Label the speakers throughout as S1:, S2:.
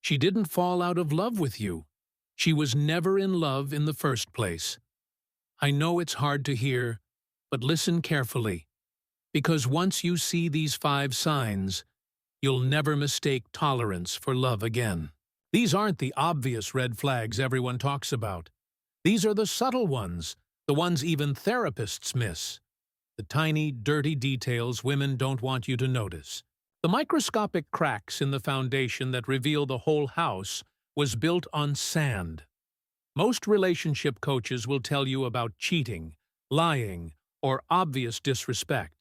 S1: She didn't fall out of love with you. She was never in love in the first place. I know it's hard to hear, but listen carefully, because once you see these 5 signs, you'll never mistake tolerance for love again. These aren't the obvious red flags everyone talks about. These are the subtle ones, the ones even therapists miss. The tiny, dirty details women don't want you to notice. The microscopic cracks in the foundation that reveal the whole house was built on sand. Most relationship coaches will tell you about cheating, lying, or obvious disrespect.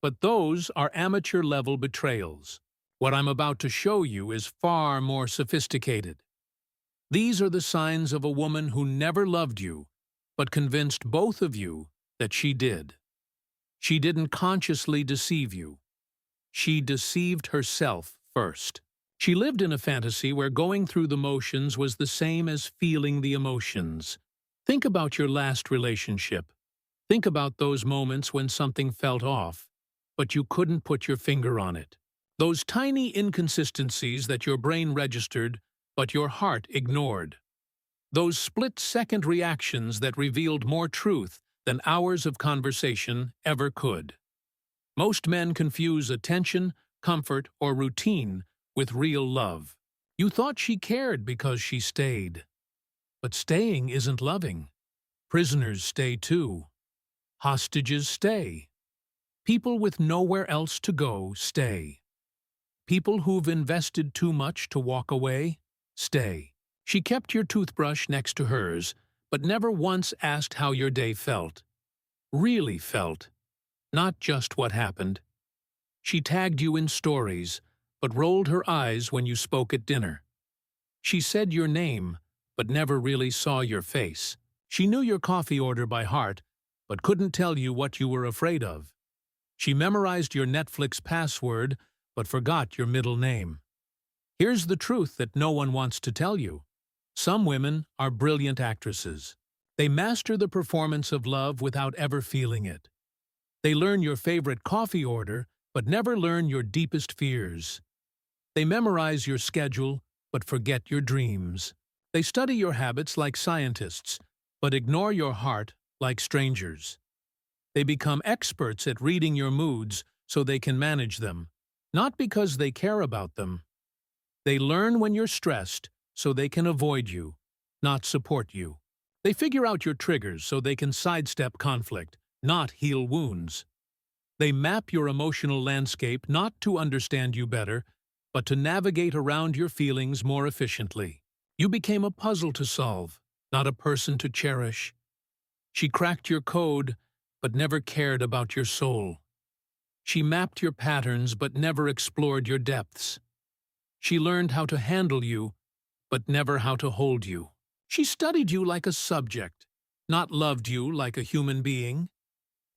S1: But those are amateur-level betrayals. What I'm about to show you is far more sophisticated. These are the signs of a woman who never loved you, but convinced both of you that she did. She didn't consciously deceive you. She deceived herself first. She lived in a fantasy where going through the motions was the same as feeling the emotions. Think about your last relationship. Think about those moments when something felt off, but you couldn't put your finger on it. Those tiny inconsistencies that your brain registered, but your heart ignored. Those split-second reactions that revealed more truth than hours of conversation ever could. Most men confuse attention, comfort, or routine with real love. You thought she cared because she stayed. But staying isn't loving. Prisoners stay too. Hostages stay. People with nowhere else to go stay. People who've invested too much to walk away stay. She kept your toothbrush next to hers, but never once asked how your day felt. Really felt. Not just what happened. She tagged you in stories, but rolled her eyes when you spoke at dinner. She said your name, but never really saw your face. She knew your coffee order by heart, but couldn't tell you what you were afraid of. She memorized your Netflix password, but forgot your middle name. Here's the truth that no one wants to tell you. Some women are brilliant actresses. They master the performance of love without ever feeling it. They learn your favorite coffee order, but never learn your deepest fears. They memorize your schedule, but forget your dreams. They study your habits like scientists, but ignore your heart like strangers. They become experts at reading your moods so they can manage them, not because they care about them. They learn when you're stressed so they can avoid you, not support you. They figure out your triggers so they can sidestep conflict, not heal wounds. They map your emotional landscape not to understand you better, but to navigate around your feelings more efficiently. You became a puzzle to solve, not a person to cherish. She cracked your code, but never cared about your soul. She mapped your patterns, but never explored your depths. She learned how to handle you, but never how to hold you. She studied you like a subject, not loved you like a human being.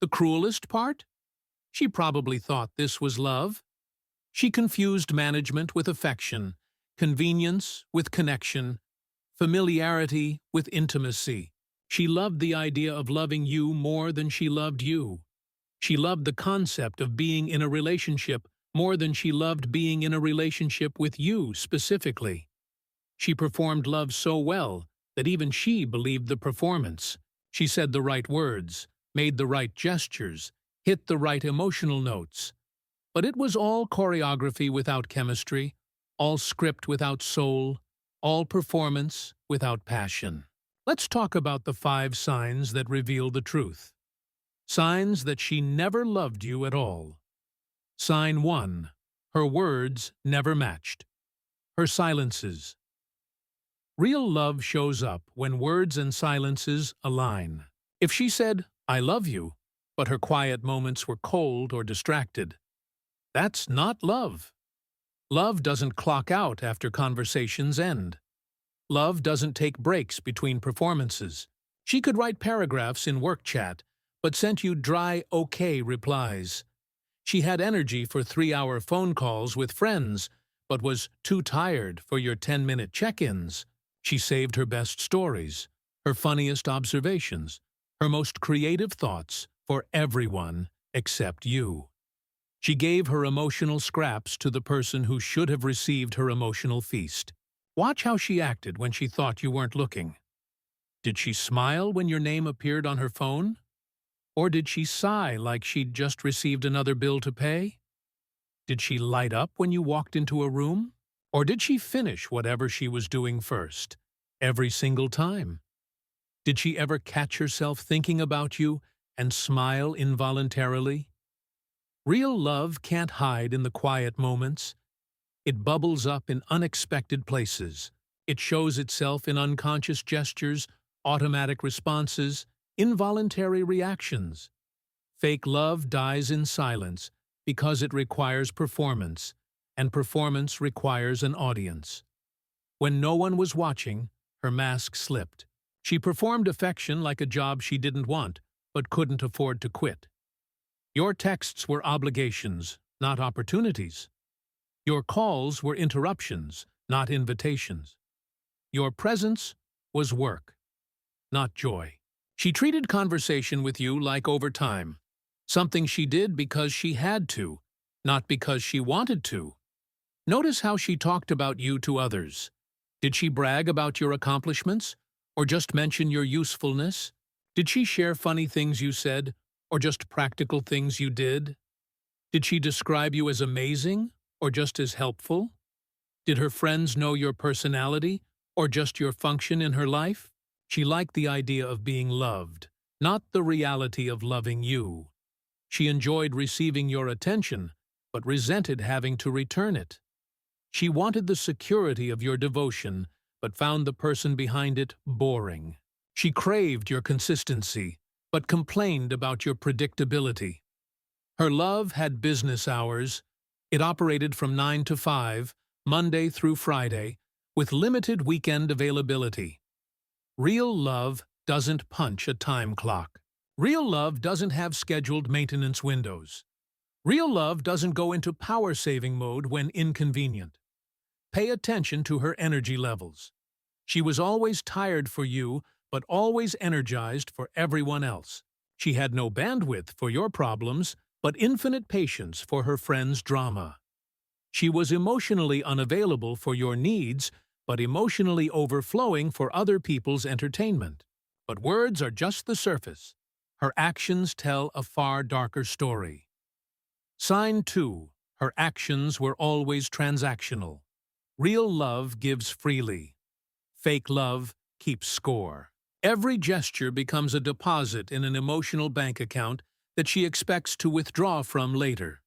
S1: The cruelest part? She probably thought this was love. She confused management with affection, convenience with connection, familiarity with intimacy. She loved the idea of loving you more than she loved you. She loved the concept of being in a relationship more than she loved being in a relationship with you specifically. She performed love so well that even she believed the performance. She said the right words, made the right gestures, hit the right emotional notes. But it was all choreography without chemistry, all script without soul, all performance without passion. Let's talk about the 5 signs that reveal the truth. Signs that she never loved you at all. Sign 1. Her words never matched. Her silences. Real love shows up when words and silences align. If she said, "I love you," but her quiet moments were cold or distracted, that's not love. Love doesn't clock out after conversations end. Love doesn't take breaks between performances. She could write paragraphs in work chat, but sent you dry okay replies. She had energy for 3-hour phone calls with friends, but was too tired for your 10-minute check-ins. She saved her best stories, her funniest observations, her most creative thoughts for everyone except you. She gave her emotional scraps to the person who should have received her emotional feast. Watch how she acted when she thought you weren't looking. Did she smile when your name appeared on her phone? Or did she sigh like she'd just received another bill to pay? Did she light up when you walked into a room? Or did she finish whatever she was doing first, every single time? Did she ever catch herself thinking about you and smile involuntarily? Real love can't hide in the quiet moments. It bubbles up in unexpected places. It shows itself in unconscious gestures, automatic responses, involuntary reactions. Fake love dies in silence because it requires performance, and performance requires an audience. When no one was watching, her mask slipped. She performed affection like a job she didn't want, but couldn't afford to quit. Your texts were obligations, not opportunities. Your calls were interruptions, not invitations. Your presence was work, not joy. She treated conversation with you like overtime, something she did because she had to, not because she wanted to. Notice how she talked about you to others. Did she brag about your accomplishments, or just mention your usefulness? Did she share funny things you said, or just practical things you did? Did she describe you as amazing, or just as helpful? Did her friends know your personality, or just your function in her life? She liked the idea of being loved, not the reality of loving you. She enjoyed receiving your attention, but resented having to return it. She wanted the security of your devotion, but found the person behind it boring. She craved your consistency, but complained about your predictability. Her love had business hours. It operated from 9 to 5, Monday through Friday, with limited weekend availability. Real love doesn't punch a time clock. Real love doesn't have scheduled maintenance windows. Real love doesn't go into power-saving mode when inconvenient. Pay attention to her energy levels. She was always tired for you, but always energized for everyone else. She had no bandwidth for your problems, but infinite patience for her friends' drama. She was emotionally unavailable for your needs, but emotionally overflowing for other people's entertainment. But words are just the surface. Her actions tell a far darker story. Sign 2. Her actions were always transactional. Real love gives freely. Fake love keeps score. Every gesture becomes a deposit in an emotional bank account that she expects to withdraw from later.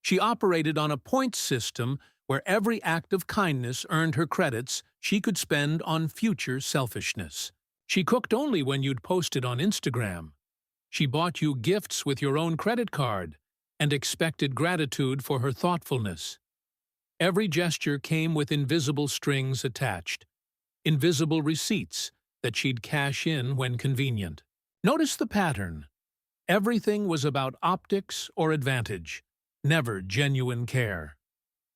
S1: She operated on a points system where every act of kindness earned her credits she could spend on future selfishness. She cooked only when you'd posted on Instagram. She bought you gifts with your own credit card and expected gratitude for her thoughtfulness. Every gesture came with invisible strings attached, invisible receipts that she'd cash in when convenient. Notice the pattern. Everything was about optics or advantage, never genuine care.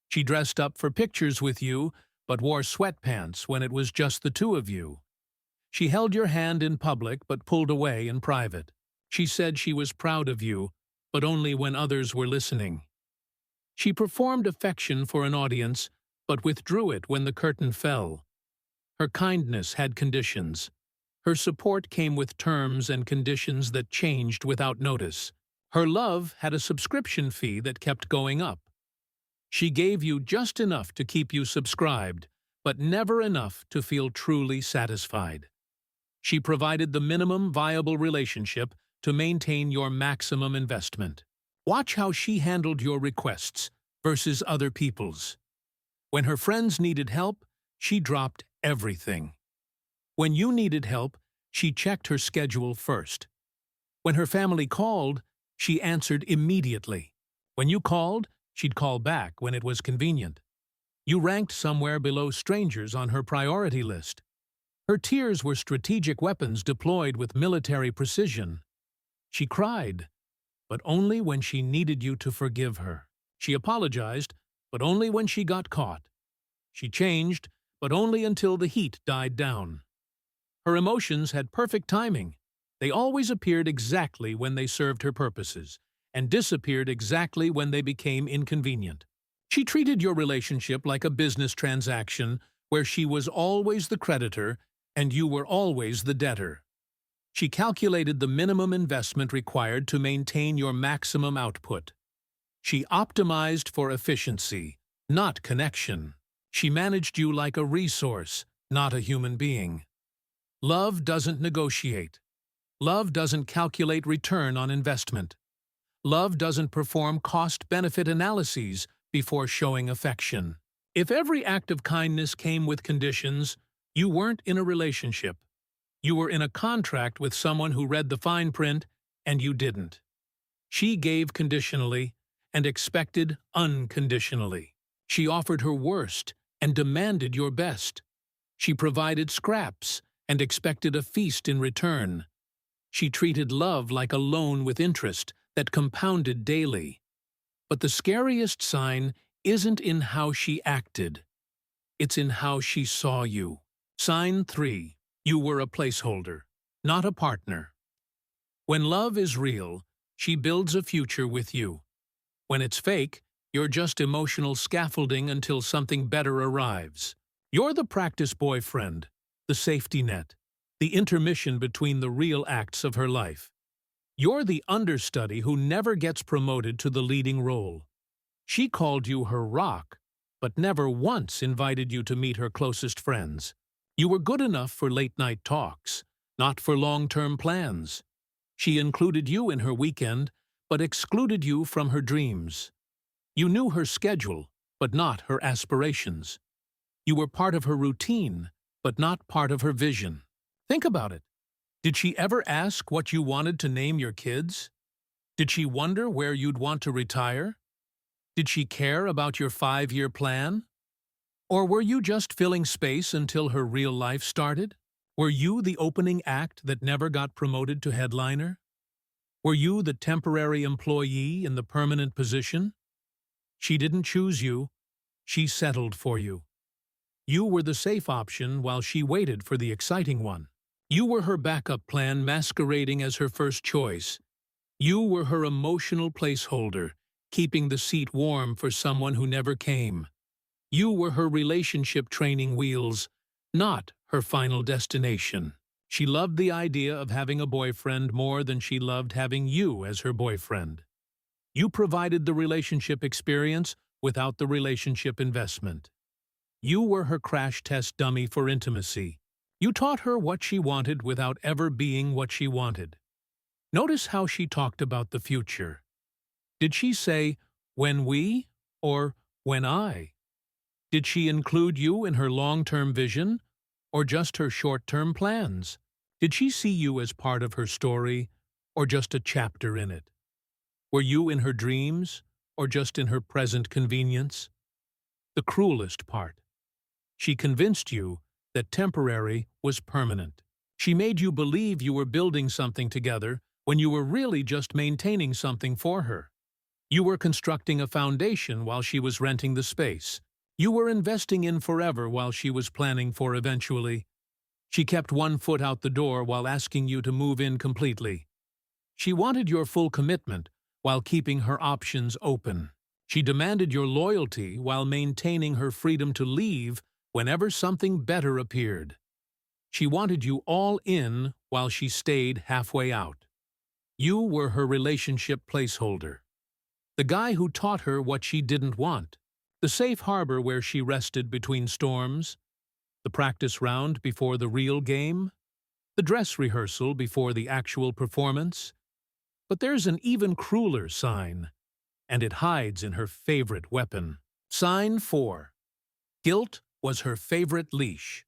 S1: She dressed up for pictures with you, but wore sweatpants when it was just the two of you. She held your hand in public but pulled away in private. She said she was proud of you, but only when others were listening. She performed affection for an audience, but withdrew it when the curtain fell. Her kindness had conditions. Her support came with terms and conditions that changed without notice. Her love had a subscription fee that kept going up. She gave you just enough to keep you subscribed, but never enough to feel truly satisfied. She provided the minimum viable relationship to maintain your maximum investment. Watch how she handled your requests versus other people's. When her friends needed help, she dropped everything. When you needed help, she checked her schedule first. When her family called, she answered immediately. When you called, she'd call back when it was convenient. You ranked somewhere below strangers on her priority list. Her tears were strategic weapons deployed with military precision. She cried, but only when she needed you to forgive her. She apologized, but only when she got caught. She changed, but only until the heat died down. Her emotions had perfect timing. They always appeared exactly when they served her purposes, and disappeared exactly when they became inconvenient. She treated your relationship like a business transaction where she was always the creditor and you were always the debtor. She calculated the minimum investment required to maintain your maximum output. She optimized for efficiency, not connection. She managed you like a resource, not a human being. Love doesn't negotiate. Love doesn't calculate return on investment. Love doesn't perform cost-benefit analyses before showing affection. If every act of kindness came with conditions, you weren't in a relationship. You were in a contract with someone who read the fine print, and you didn't. She gave conditionally and expected unconditionally. She offered her worst and demanded your best. She provided scraps and expected a feast in return. She treated love like a loan with interest that compounded daily. But the scariest sign isn't in how she acted. It's in how she saw you. Sign 3. You were a placeholder, not a partner. When love is real, she builds a future with you. When it's fake, you're just emotional scaffolding until something better arrives. You're the practice boyfriend, the safety net, the intermission between the real acts of her life. You're the understudy who never gets promoted to the leading role. She called you her rock, but never once invited you to meet her closest friends. You were good enough for late-night talks, not for long-term plans. She included you in her weekend, but excluded you from her dreams. You knew her schedule, but not her aspirations. You were part of her routine, but not part of her vision. Think about it. Did she ever ask what you wanted to name your kids? Did she wonder where you'd want to retire? Did she care about your 5-year plan? Or were you just filling space until her real life started? Were you the opening act that never got promoted to headliner? Were you the temporary employee in the permanent position? She didn't choose you. She settled for you. You were the safe option while she waited for the exciting one. You were her backup plan masquerading as her first choice. You were her emotional placeholder, keeping the seat warm for someone who never came. You were her relationship training wheels, not her final destination. She loved the idea of having a boyfriend more than she loved having you as her boyfriend. You provided the relationship experience without the relationship investment. You were her crash test dummy for intimacy. You taught her what she wanted without ever being what she wanted. Notice how she talked about the future. Did she say, "when we," or "when I"? Did she include you in her long-term vision, or just her short-term plans? Did she see you as part of her story, or just a chapter in it? Were you in her dreams, or just in her present convenience? The cruelest part. She convinced you that temporary was permanent. She made you believe you were building something together when you were really just maintaining something for her. You were constructing a foundation while she was renting the space. You were investing in forever while she was planning for eventually. She kept one foot out the door while asking you to move in completely. She wanted your full commitment while keeping her options open. She demanded your loyalty while maintaining her freedom to leave whenever something better appeared. She wanted you all in while she stayed halfway out. You were her relationship placeholder. The guy who taught her what she didn't want. The safe harbor where she rested between storms. The practice round before the real game. The dress rehearsal before the actual performance. But there's an even crueler sign, and it hides in her favorite weapon. Sign 4. Guilt was her favorite leash.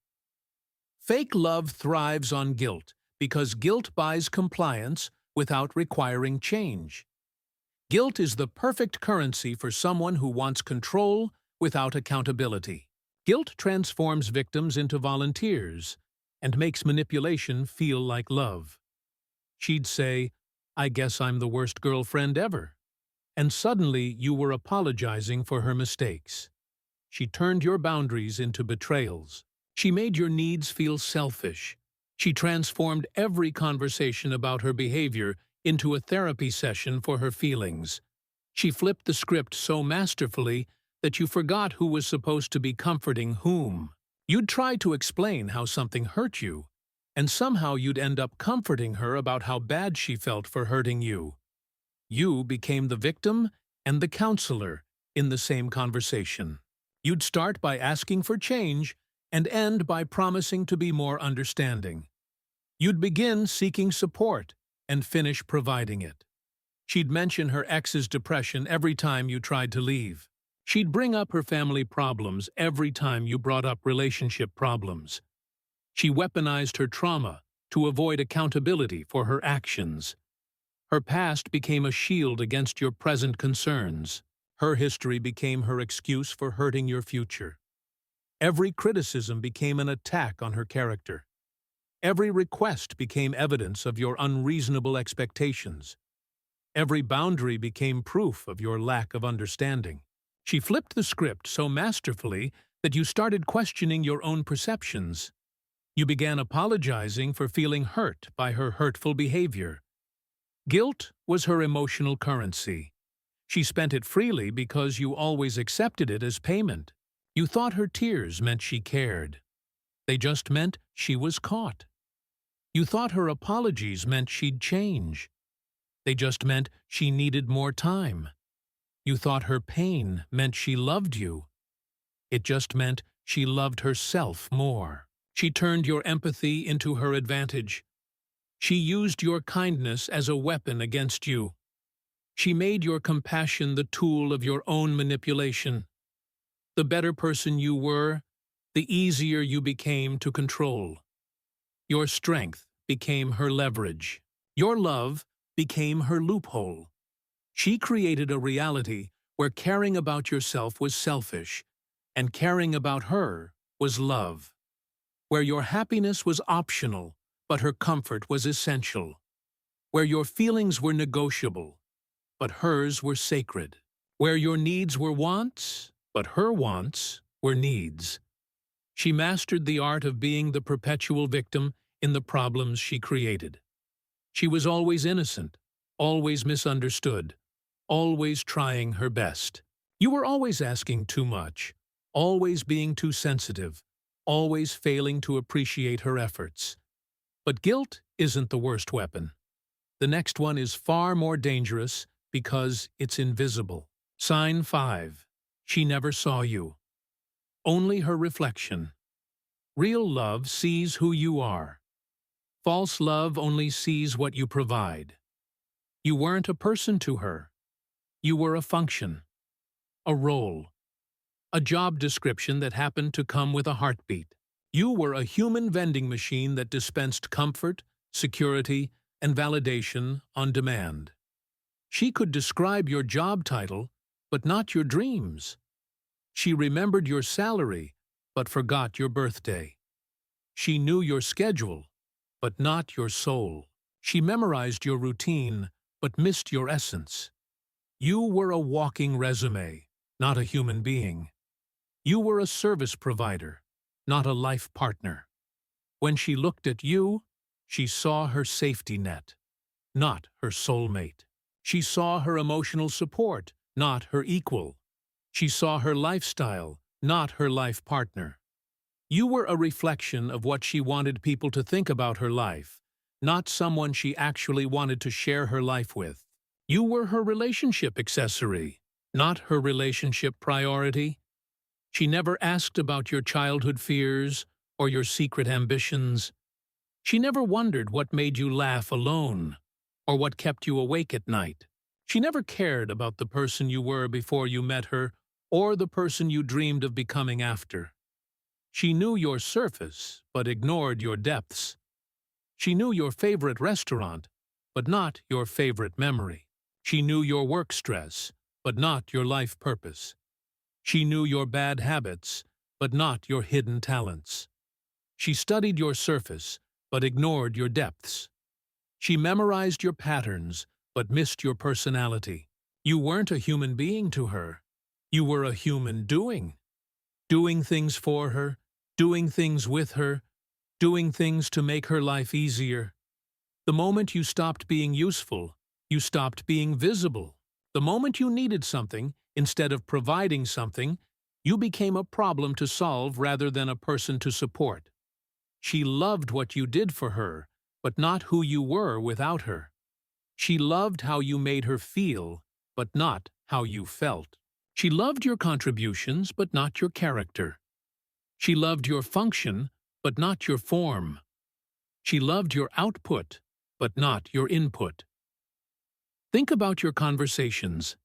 S1: Fake love thrives on guilt because guilt buys compliance without requiring change. Guilt is the perfect currency for someone who wants control without accountability. Guilt transforms victims into volunteers and makes manipulation feel like love. She'd say, "I guess I'm the worst girlfriend ever." And suddenly you were apologizing for her mistakes. She turned your boundaries into betrayals. She made your needs feel selfish. She transformed every conversation about her behavior into a therapy session for her feelings. She flipped the script so masterfully that you forgot who was supposed to be comforting whom. You'd try to explain how something hurt you, and somehow you'd end up comforting her about how bad she felt for hurting you. You became the victim and the counselor in the same conversation. You'd start by asking for change and end by promising to be more understanding. You'd begin seeking support and finish providing it. She'd mention her ex's depression every time you tried to leave. She'd bring up her family problems every time you brought up relationship problems. She weaponized her trauma to avoid accountability for her actions. Her past became a shield against your present concerns. Her history became her excuse for hurting your future. Every criticism became an attack on her character. Every request became evidence of your unreasonable expectations. Every boundary became proof of your lack of understanding. She flipped the script so masterfully that you started questioning your own perceptions. You began apologizing for feeling hurt by her hurtful behavior. Guilt was her emotional currency. She spent it freely because you always accepted it as payment. You thought her tears meant she cared. They just meant she was caught. You thought her apologies meant she'd change. They just meant she needed more time. You thought her pain meant she loved you. It just meant she loved herself more. She turned your empathy into her advantage. She used your kindness as a weapon against you. She made your compassion the tool of your own manipulation. The better person you were, the easier you became to control. Your strength became her leverage. Your love became her loophole. She created a reality where caring about yourself was selfish, and caring about her was love. Where your happiness was optional, but her comfort was essential. Where your feelings were negotiable, but hers were sacred. Where your needs were wants, but her wants were needs. She mastered the art of being the perpetual victim in the problems she created. She was always innocent, always misunderstood, always trying her best. You were always asking too much, always being too sensitive, always failing to appreciate her efforts. But guilt isn't the worst weapon. The next one is far more dangerous because it's invisible. Sign 5. She never saw you. Only her reflection. Real love sees who you are. False love only sees what you provide. You weren't a person to her. You were a function, a role, a job description that happened to come with a heartbeat. You were a human vending machine that dispensed comfort, security, and validation on demand. She could describe your job title, but not your dreams. She remembered your salary, but forgot your birthday. She knew your schedule, but not your soul. She memorized your routine, but missed your essence. You were a walking resume, not a human being. You were a service provider, not a life partner. When she looked at you, she saw her safety net, not her soulmate. She saw her emotional support, not her equal. She saw her lifestyle, not her life partner. You were a reflection of what she wanted people to think about her life, not someone she actually wanted to share her life with. You were her relationship accessory, not her relationship priority. She never asked about your childhood fears or your secret ambitions. She never wondered what made you laugh alone or what kept you awake at night. She never cared about the person you were before you met her or the person you dreamed of becoming after. She knew your surface, but ignored your depths. She knew your favorite restaurant, but not your favorite memory. She knew your work stress, but not your life purpose. She knew your bad habits, but not your hidden talents. She studied your surface, but ignored your depths. She memorized your patterns, but missed your personality. You weren't a human being to her. You were a human doing. Doing things for her, doing things with her, doing things to make her life easier. The moment you stopped being useful, you stopped being visible. The moment you needed something, instead of providing something, You became a problem to solve rather than a person to support. She loved what you did for her, but not who you were without her. She loved how you made her feel, but not how you felt. She loved your contributions, but not your character. She loved your function, but not your form. She loved your output, but not your input. Think about your conversations.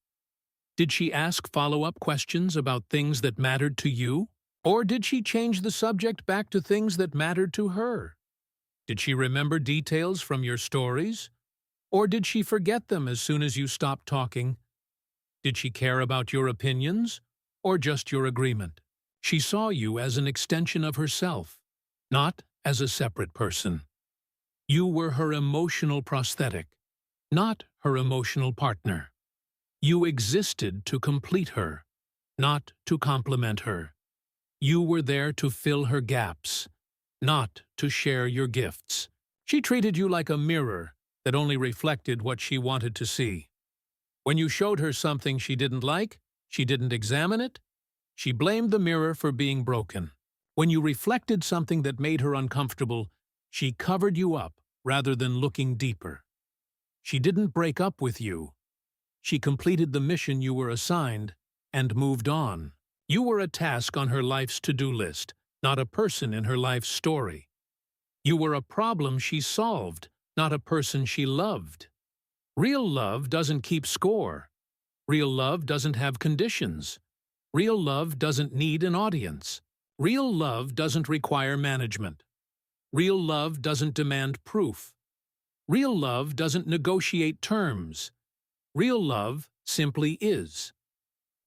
S1: Did she ask follow-up questions about things that mattered to you? Or did she change the subject back to things that mattered to her? Did she remember details from your stories? Or did she forget them as soon as you stopped talking? Did she care about your opinions, or just your agreement? She saw you as an extension of herself, not as a separate person. You were her emotional prosthetic, not her emotional partner. You existed to complete her, not to complement her. You were there to fill her gaps, not to share your gifts. She treated you like a mirror that only reflected what she wanted to see. When you showed her something she didn't like, she didn't examine it. She blamed the mirror for being broken. When you reflected something that made her uncomfortable, she covered you up rather than looking deeper. She didn't break up with you. She completed the mission you were assigned and moved on. You were a task on her life's to-do list, not a person in her life's story. You were a problem she solved, not a person she loved. Real love doesn't keep score. Real love doesn't have conditions. Real love doesn't need an audience. Real love doesn't require management. Real love doesn't demand proof. Real love doesn't negotiate terms. Real love simply is.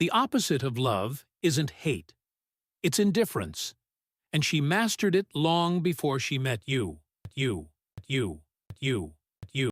S1: The opposite of love isn't hate. It's indifference. And she mastered it long before she met you.